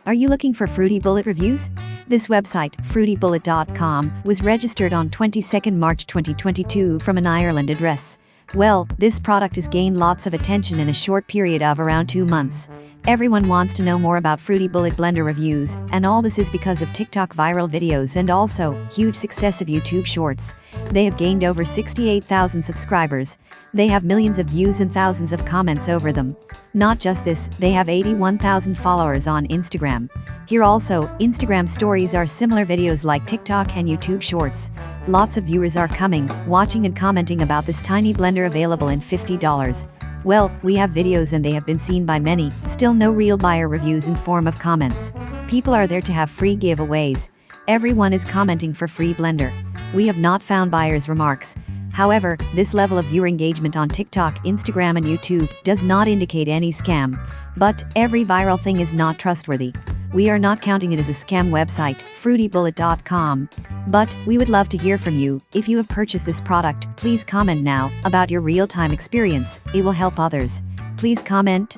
Are you looking for Fruity Bullet reviews? This website, fruitybullet.com, was registered on 22nd March 2022 from an Ireland address. Well, this product has gained lots of attention in a short period of around 2 months. Everyone wants to know more about Fruity Bullet blender reviews, and all this is because of TikTok viral videos and also huge success of YouTube Shorts. They have gained over 68,000 subscribers. They have millions of views and thousands of comments over them. Not just this, they have 81,000 followers on Instagram. Here also, Instagram stories are similar videos like TikTok and YouTube Shorts. Lots of viewers are coming, watching and commenting about this tiny blender available in $50. Well, we have videos and they have been seen by many, still no real buyer reviews in form of comments. People are there to have free giveaways. Everyone is commenting for free blender. We have not found buyers' remarks. However, this level of viewer engagement on TikTok, Instagram and YouTube does not indicate any scam. But every viral thing is not trustworthy. We are not counting it as a scam website, fruitybullet.com. But we would love to hear from you. If you have purchased this product, please comment now about your real-time experience. It will help others. Please comment.